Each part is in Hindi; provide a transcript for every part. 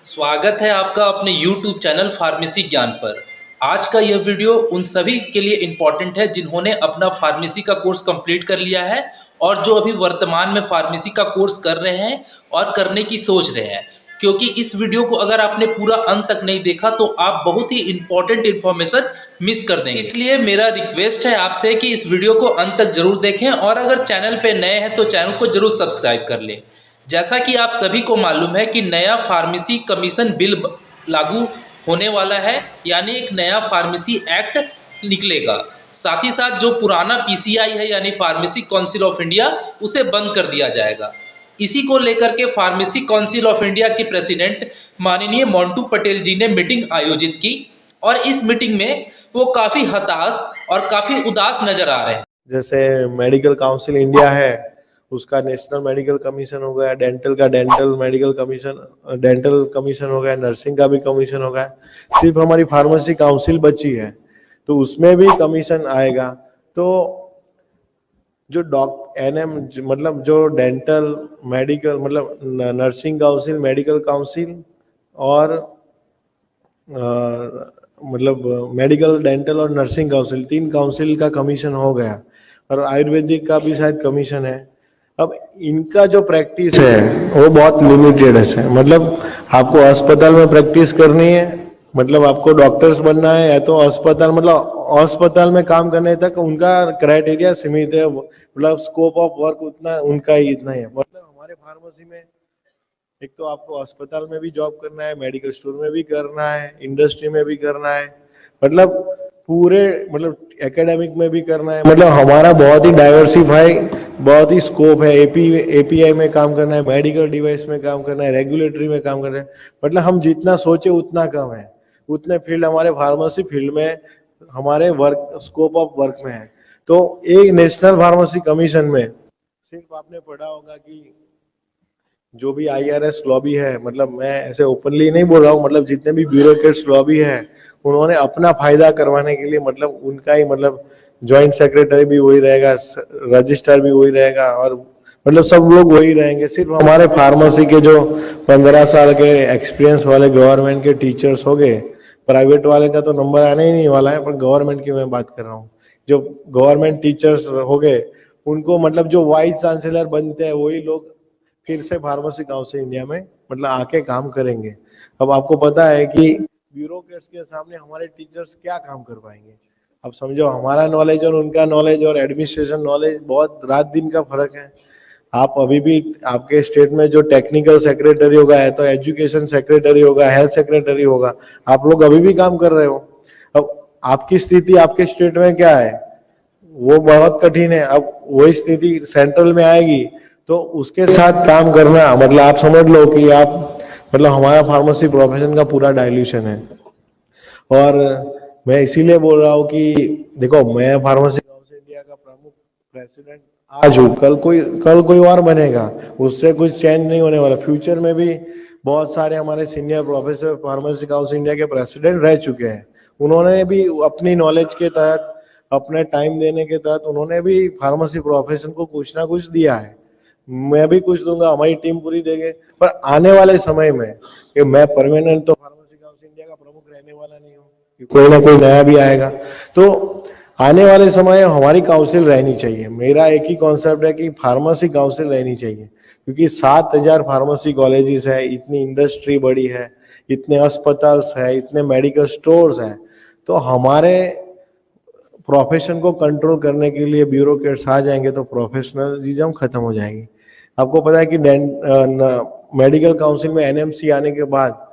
स्वागत है आपका अपने YouTube चैनल फार्मेसी ज्ञान पर। आज का यह वीडियो उन सभी के लिए इम्पॉर्टेंट है जिन्होंने अपना फार्मेसी का कोर्स कंप्लीट कर लिया है और जो अभी वर्तमान में फार्मेसी का कोर्स कर रहे हैं और करने की सोच रहे हैं। क्योंकि इस वीडियो को अगर आपने पूरा अंत तक नहीं देखा तो आप बहुत ही इम्पॉर्टेंट इन्फॉर्मेशन मिस कर देंगे। इसलिए मेरा रिक्वेस्ट है आपसे कि इस वीडियो को अंत तक जरूर देखें और अगर चैनल पर नए हैं तो चैनल को जरूर सब्सक्राइब कर लें। जैसा कि आप सभी को मालूम है कि नया फार्मेसी कमीशन बिल लागू होने वाला है, यानी एक नया फार्मेसी एक्ट निकलेगा। साथ ही साथ जो पुराना पीसीआई है यानी फार्मेसी काउंसिल ऑफ इंडिया, उसे बंद कर दिया जाएगा। इसी को लेकर के फार्मेसी काउंसिल ऑफ इंडिया के प्रेसिडेंट माननीय मोंटू पटेल जी ने मीटिंग आयोजित की और इस मीटिंग में वो काफ़ी हताश और काफ़ी उदास नजर आ रहे हैं। जैसे मेडिकल काउंसिल इंडिया है, उसका नेशनल मेडिकल कमीशन हो गया, डेंटल का dental medical commission dental commission हो गया, नर्सिंग का भी कमीशन हो गया। सिर्फ हमारी फार्मेसी काउंसिल बची है तो उसमें भी कमीशन आएगा। तो जो एनएम मतलब जो डेंटल मेडिकल मतलब नर्सिंग काउंसिल, मेडिकल काउंसिल और मतलब मेडिकल डेंटल और नर्सिंग काउंसिल, 3 काउंसिल का कमीशन हो गया और आयुर्वेदिक का भी शायद कमीशन है। अब इनका जो प्रैक्टिस है वो बहुत लिमिटेड है। मतलब आपको अस्पताल में प्रैक्टिस करनी है, मतलब आपको डॉक्टर्स बनना है या तो अस्पताल मतलब अस्पताल में काम करने तक उनका क्राइटेरिया सीमित है। मतलब स्कोप ऑफ वर्क उतना उनका ही इतना ही है। मतलब हमारे फार्मेसी में एक तो आपको अस्पताल में भी जॉब करना है, मेडिकल स्टोर में भी करना है, इंडस्ट्री में भी करना है, मतलब पूरे मतलब एकेडमिक में भी करना है। मतलब हमारा बहुत ही डाइवर्सिफाई, बहुत ही स्कोप है। एपीआई में काम करना है, मेडिकल डिवाइस में काम करना है, रेगुलेटरी में काम करना है। मतलब हम जितना सोचे उतना कम है। उतने फील्ड हमारे फार्मेसी फील्ड में हमारे वर्क स्कोप ऑफ वर्क में है। तो एक नेशनल फार्मेसी कमीशन में सिर्फ आपने पढ़ा होगा कि जो भी आईआरएस लॉबी है, मतलब मैं ऐसे ओपनली नहीं बोल रहा हूँ, मतलब जितने भी ब्यूरोक्रेट्स लॉबी है उन्होंने अपना फायदा करवाने के लिए मतलब उनका ही मतलब ज्वाइंट सेक्रेटरी भी वही रहेगा, रजिस्ट्रार भी वही रहेगा और मतलब सब लोग वही रहेंगे। सिर्फ हमारे फार्मेसी के जो 15 साल के एक्सपीरियंस वाले गवर्नमेंट के टीचर्स हो गए, प्राइवेट वाले का तो नंबर आने ही नहीं वाला है, पर गवर्नमेंट की मैं बात कर रहा हूँ। जो गवर्नमेंट टीचर्स हो गए उनको मतलब जो वाइस चांसलर बनते हैं वही लोग फिर से फार्मेसी काउंसिल इंडिया में मतलब आके काम करेंगे। अब आपको पता है कि ब्यूरोक्रेट्स के सामने हमारे टीचर्स क्या काम कर पाएंगे। अब समझो हमारा नॉलेज और उनका नॉलेज और एडमिनिस्ट्रेशन नॉलेज बहुत रात दिन का फर्क है। आप अभी भी आपके स्टेट में जो टेक्निकल सेक्रेटरी होगा है तो एजुकेशन सेक्रेटरी होगा, हेल्थ सेक्रेटरी होगा, आप लोग अभी भी काम कर रहे हो। अब आपकी स्थिति आपके स्टेट में क्या है वो बहुत कठिन है। अब वही स्थिति सेंट्रल में आएगी तो उसके साथ काम करना मतलब आप समझ लो कि आप मतलब हमारा फार्मेसी प्रोफेशन का पूरा डाइल्यूशन है। और मैं इसीलिए बोल रहा हूँ कि देखो मैं फार्मेसी काउंसिल इंडिया का प्रमुख प्रेसिडेंट आज हूँ, कल कोई और बनेगा, उससे कुछ चेंज नहीं होने वाला। फ्यूचर में भी बहुत सारे हमारे senior professor pharmacy council India के प्रेसिडेंट रह चुके हैं। उन्होंने भी अपनी नॉलेज के तहत, अपने टाइम देने के तहत उन्होंने भी फार्मेसी प्रोफेशन को कुछ ना कुछ दिया है। मैं भी कुछ दूंगा, हमारी टीम पूरी देंगे। पर आने वाले समय में कि मैं परमानेंट तो फार्मेसी काउंसिल इंडिया का प्रमुख रहने वाला नहीं हूँ, कि कोई ना कोई नया भी आएगा। तो आने वाले समय हमारी काउंसिल रहनी चाहिए। मेरा एक ही कॉन्सेप्ट है कि फार्मेसी काउंसिल रहनी चाहिए, क्योंकि 7000 फार्मेसी कॉलेजेस है, इतनी इंडस्ट्री बड़ी है, इतने अस्पताल है, इतने मेडिकल स्टोर्स हैं। तो हमारे प्रोफेशन को कंट्रोल करने के लिए ब्यूरोक्रेट्स आ जाएंगे तो प्रोफेशनलिज्म खत्म हो जाएगी। आपको पता है कि मेडिकल काउंसिल में एनएमसी आने के बाद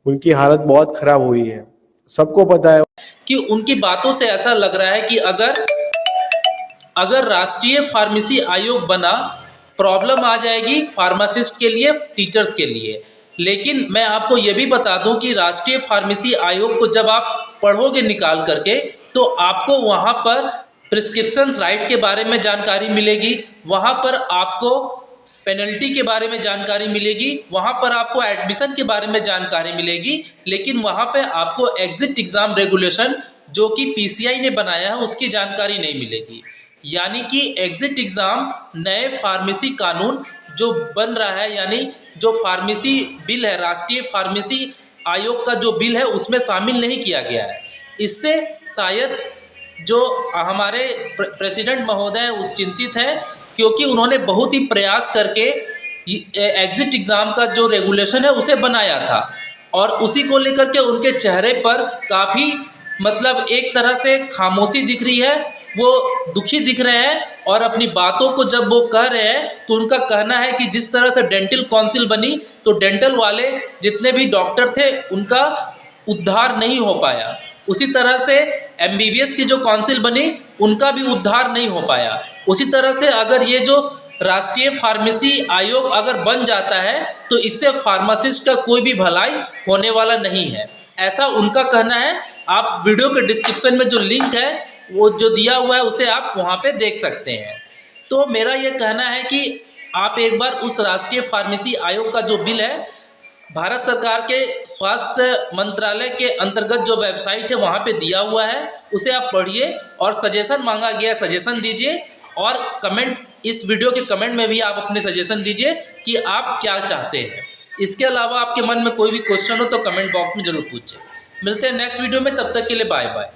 उनकी हालत बहुत खराब हुई है, सबको पता है कि उनकी बातों से ऐसा लग रहा है कि अगर राष्ट्रीय फार्मेसी आयोग बना, प्रॉब्लम आ जाएगी फार्मासिस्ट के लिए, टीचर्स के लिए। लेकिन मैं आपको ये भी बता दूं कि राष्ट्रीय फार्मेसी आयोग को जब आप पढ़ोगे निकाल करके तो आपको वहाँ पर प्रिस्क्रिप्शंस राइट के बारे में जानकारी मिलेगी, वहाँ पर आपको पेनल्टी के बारे में जानकारी मिलेगी, वहाँ पर आपको एडमिशन के बारे में जानकारी मिलेगी। लेकिन वहाँ पे आपको एग्जिट एग्ज़ाम रेगुलेशन जो कि पीसीआई ने बनाया है उसकी जानकारी नहीं मिलेगी। यानी कि एग्जिट एग्ज़ाम नए फार्मेसी कानून जो बन रहा है, यानी जो फार्मेसी बिल है, राष्ट्रीय फार्मेसी आयोग का जो बिल है उसमें शामिल नहीं किया गया है। इससे शायद जो हमारे प्रेसिडेंट महोदय हैं उस चिंतित हैं, क्योंकि उन्होंने बहुत ही प्रयास करके एग्ज़िट एग्ज़ाम का जो रेगुलेशन है उसे बनाया था, और उसी को लेकर के उनके चेहरे पर काफ़ी मतलब एक तरह से खामोशी दिख रही है। वो दुखी दिख रहे हैं, और अपनी बातों को जब वो कह रहे हैं तो उनका कहना है कि जिस तरह से डेंटल काउंसिल बनी तो डेंटल वाले जितने भी डॉक्टर थे उनका उद्धार नहीं हो पाया, उसी तरह से एमबीबीएस की जो काउंसिल बनी उनका भी उद्धार नहीं हो पाया। उसी तरह से अगर ये जो राष्ट्रीय फार्मेसी आयोग अगर बन जाता है तो इससे फार्मासिस्ट का कोई भी भलाई होने वाला नहीं है, ऐसा उनका कहना है। आप वीडियो के डिस्क्रिप्शन में जो लिंक है वो जो दिया हुआ है उसे आप वहाँ पे देख सकते हैं। तो मेरा ये कहना है कि आप एक बार उस राष्ट्रीय फार्मेसी आयोग का जो बिल है, भारत सरकार के स्वास्थ्य मंत्रालय के अंतर्गत जो वेबसाइट है वहाँ पे दिया हुआ है, उसे आप पढ़िए, और सजेशन मांगा गया है सजेशन दीजिए, और कमेंट, इस वीडियो के कमेंट में भी आप अपने सजेशन दीजिए कि आप क्या चाहते हैं। इसके अलावा आपके मन में कोई भी क्वेश्चन हो तो कमेंट बॉक्स में ज़रूर पूछिए। मिलते हैं नेक्स्ट वीडियो में, तब तक के लिए बाय बाय।